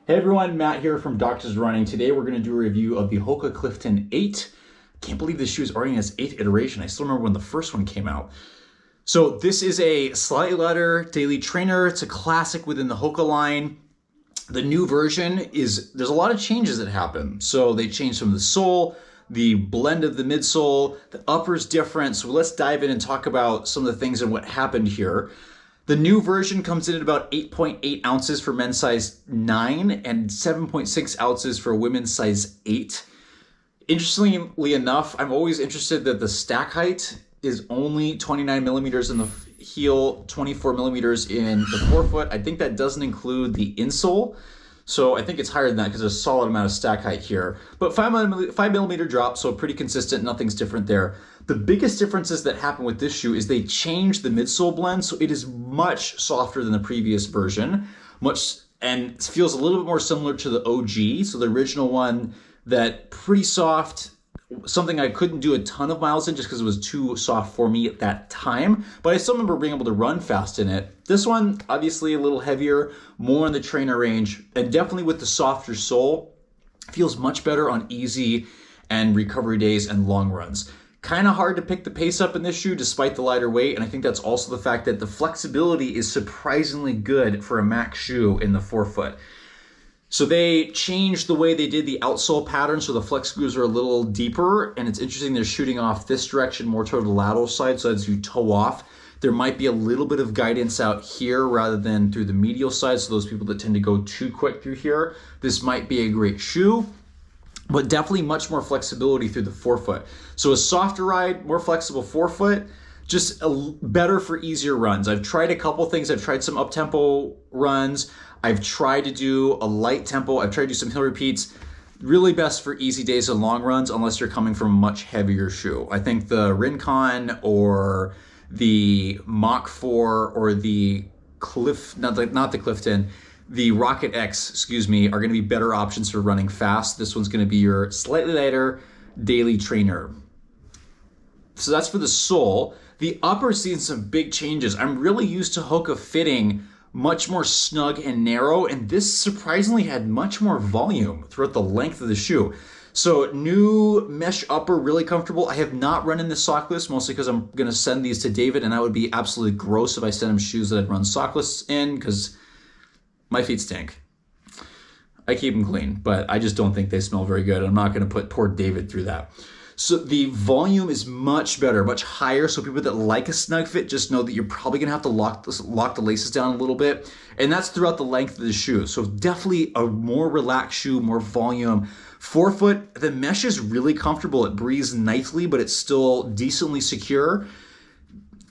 Hey everyone, Matt here from Doctors Running. Today we're going to do a review of the Hoka Clifton 8. Can't believe this shoe is already in its 8th iteration. I still remember when the first one came out. So this is a slightly lighter daily trainer. It's a classic within the Hoka line. The new version there's a lot of changes that happen. So they changed some of the sole, the blend of the midsole, the upper's different. So let's dive in and talk about some of the things and what happened here. The new version comes in at about 8.8 ounces for men's size 9 and 7.6 ounces for women's size 8. Interestingly enough, I'm always interested that the stack height is only 29 millimeters in the heel, 24 millimeters in the forefoot. I think that doesn't include the insole. So I think it's higher than that because there's a solid amount of stack height here. But 5 millimeter drop, so pretty consistent, nothing's different there. The biggest differences that happen with this shoe is they changed the midsole blend, so it is much softer than the previous version, and feels a little bit more similar to the OG, so the original one, that pretty soft, something I couldn't do a ton of miles in just because it was too soft for me at that time, but I still remember being able to run fast in it. This one, obviously a little heavier, more in the trainer range, and definitely with the softer sole, feels much better on easy and recovery days and long runs. Kind of hard to pick the pace up in this shoe despite the lighter weight, and I think that's also the fact that the flexibility is surprisingly good for a max shoe in the forefoot. So they changed the way they did the outsole pattern, so the flex grooves are a little deeper, and it's interesting they're shooting off this direction more toward the lateral side, so as you toe off, there might be a little bit of guidance out here rather than through the medial side, so those people that tend to go too quick through here, this might be a great shoe. But definitely much more flexibility through the forefoot. So a softer ride, more flexible forefoot, just better for easier runs. I've tried a couple things. I've tried some up-tempo runs. I've tried to do a light tempo. I've tried to do some hill repeats. Really best for easy days and long runs unless you're coming from a much heavier shoe. I think the Rincon or the Mach 4 or the not the Clifton, the Rocket X, are going to be better options for running fast. This one's going to be your slightly lighter daily trainer. So that's for the sole. The upper's seen some big changes. I'm really used to Hoka fitting much more snug and narrow, and this surprisingly had much more volume throughout the length of the shoe. So new mesh upper, really comfortable. I have not run in this sockless, mostly because I'm going to send these to David, and that would be absolutely gross if I sent him shoes that I'd run sockless in, because my feet stink. I keep them clean, but I just don't think they smell very good. I'm not going to put poor David through that. So the volume is much better, much higher. So people that like a snug fit just know that you're probably going to have to lock the laces down a little bit. And that's throughout the length of the shoe. So definitely a more relaxed shoe, more volume. Forefoot, the mesh is really comfortable. It breathes nicely, but it's still decently secure.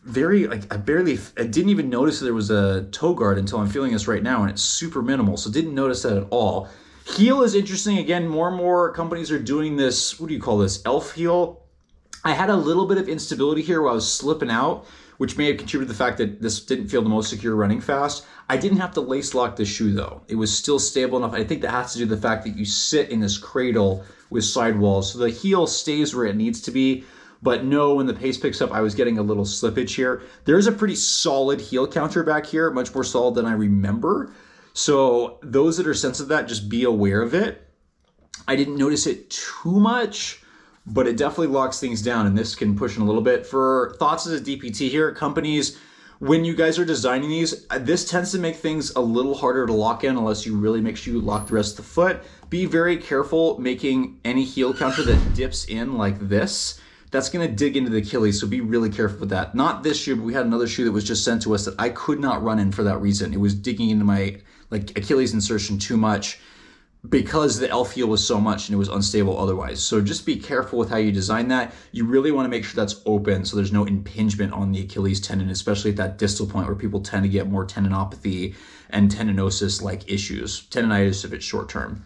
I didn't even notice there was a toe guard until I'm feeling this right now, and it's super minimal, so didn't notice that at all. Heel is interesting. Again, more and more companies are doing this, what do you call this, elf heel? I had a little bit of instability here where I was slipping out, which may have contributed to the fact that this didn't feel the most secure running fast. I didn't have to lace lock the shoe though. It was still stable enough. I think that has to do with the fact that you sit in this cradle with sidewalls, so the heel stays where it needs to be. But no, when the pace picks up, I was getting a little slippage here. There's a pretty solid heel counter back here, much more solid than I remember. So those that are sensitive to that, just be aware of it. I didn't notice it too much, but it definitely locks things down, and this can push in a little bit. For thoughts as a DPT here, companies, when you guys are designing these, this tends to make things a little harder to lock in unless you really make sure you lock the rest of the foot. Be very careful making any heel counter that dips in like this. That's going to dig into the Achilles, so be really careful with that. Not this shoe, but we had another shoe that was just sent to us that I could not run in for that reason. It was digging into my Achilles insertion too much because the elf heel was so much and it was unstable otherwise. So just be careful with how you design that. You really want to make sure that's open so there's no impingement on the Achilles tendon, especially at that distal point where people tend to get more tendinopathy and tendinosis-like issues, tendinitis if it's short term.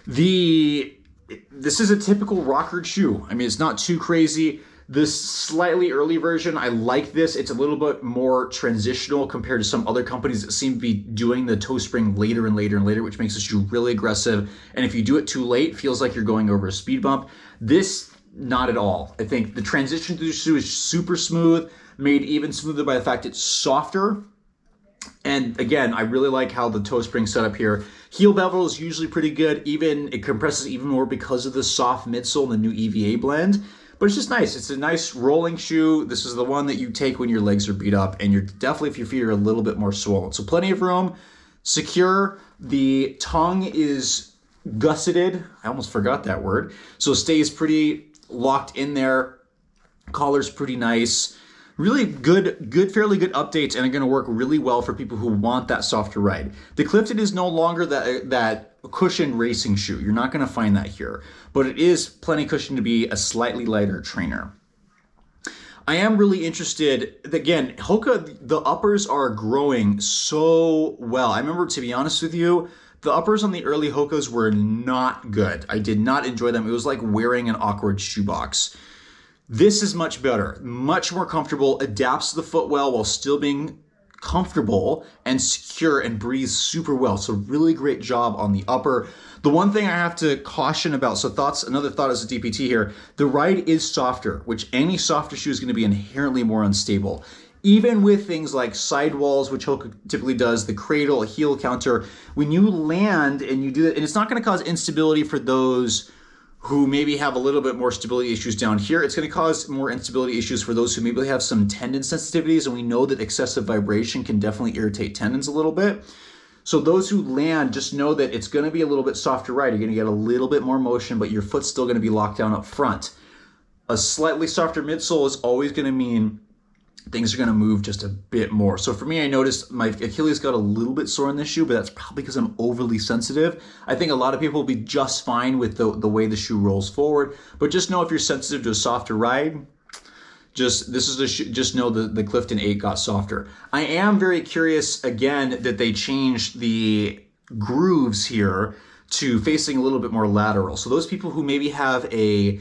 This is a typical rockered shoe. I mean, it's not too crazy. This slightly early version, I like this. It's a little bit more transitional compared to some other companies that seem to be doing the toe spring later and later and later, which makes the shoe really aggressive. And if you do it too late, it feels like you're going over a speed bump. This, not at all. I think the transition through the shoe is super smooth, made even smoother by the fact it's softer. And again, I really like how the toe spring set up here. Heel bevel is usually pretty good. Even it compresses even more because of the soft midsole and the new EVA blend. But it's just nice. It's a nice rolling shoe. This is the one that you take when your legs are beat up and you're definitely if your feet are a little bit more swollen. So plenty of room, secure. The tongue is gusseted. I almost forgot that word. So it stays pretty locked in there. Collar's pretty nice. Really good, fairly good updates, and are going to work really well for people who want that softer ride. The Clifton is no longer that cushioned racing shoe. You're not going to find that here, but it is plenty cushion to be a slightly lighter trainer. I am really interested, again, Hoka, the uppers are growing so well. I remember, to be honest with you, the uppers on the early Hokas were not good. I did not enjoy them. It was like wearing an awkward shoebox. This is much better, much more comfortable, adapts to the foot well while still being comfortable and secure and breathes super well. So really great job on the upper. The one thing I have to caution about, another thought as a DPT here, the ride is softer, which any softer shoe is going to be inherently more unstable. Even with things like sidewalls, which Hoka typically does, the cradle, a heel counter, when you land and you do that, and it's not going to cause instability for those who maybe have a little bit more stability issues down here. It's going to cause more instability issues for those who maybe have some tendon sensitivities, and we know that excessive vibration can definitely irritate tendons a little bit. So those who land, just know that it's going to be a little bit softer ride. You're going to get a little bit more motion, but your foot's still going to be locked down up front. A slightly softer midsole is always going to mean things are going to move just a bit more. So for me, I noticed my Achilles got a little bit sore in this shoe, but that's probably because I'm overly sensitive. I think a lot of people will be just fine with the way the shoe rolls forward, but just know if you're sensitive to a softer ride, just know the Clifton 8 got softer. I am very curious, again, that they changed the grooves here to facing a little bit more lateral. So those people who maybe have a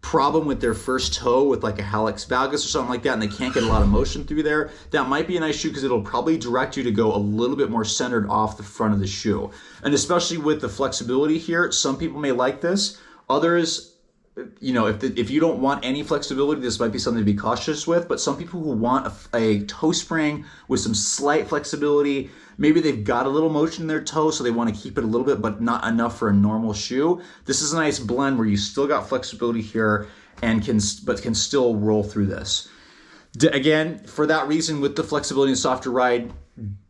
problem with their first toe with like a hallux valgus or something like that and they can't get a lot of motion through there, that might be a nice shoe because it'll probably direct you to go a little bit more centered off the front of the shoe. And especially with the flexibility here, some people may like this. Others, if you don't want any flexibility, this might be something to be cautious with, but some people who want a toe spring with some slight flexibility, maybe they've got a little motion in their toe, so they want to keep it a little bit, but not enough for a normal shoe. This is a nice blend where you still got flexibility here and can still roll through this. Again, for that reason, with the flexibility and softer ride,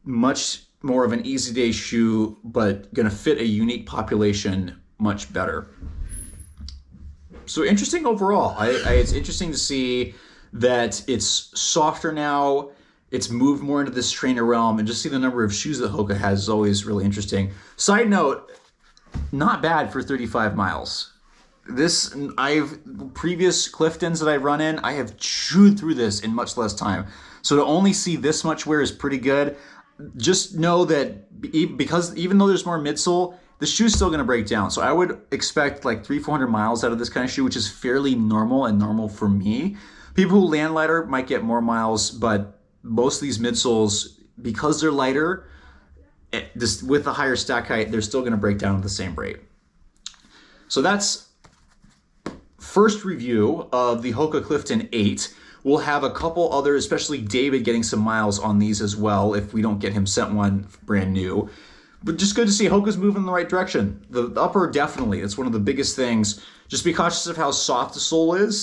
much more of an easy day shoe, but going to fit a unique population much better. So interesting overall. It's interesting to see that it's softer now. It's moved more into this trainer realm, and just see the number of shoes that Hoka has is always really interesting. Side note, not bad for 35 miles. Previous Cliftons that I've run in, I have chewed through this in much less time. So to only see this much wear is pretty good. Just know that because even though there's more midsole, the shoe's still going to break down. So I would expect like 300-400 miles out of this kind of shoe, which is fairly normal and normal for me. People who land lighter might get more miles, but most of these midsoles, because they're lighter, with a higher stack height, they're still going to break down at the same rate. So that's first review of the Hoka Clifton 8. We'll have a couple other, especially David, getting some miles on these as well if we don't get him sent one brand new. But just good to see Hoka's moving in the right direction. The upper, definitely. It's one of the biggest things. Just be cautious of how soft the sole is.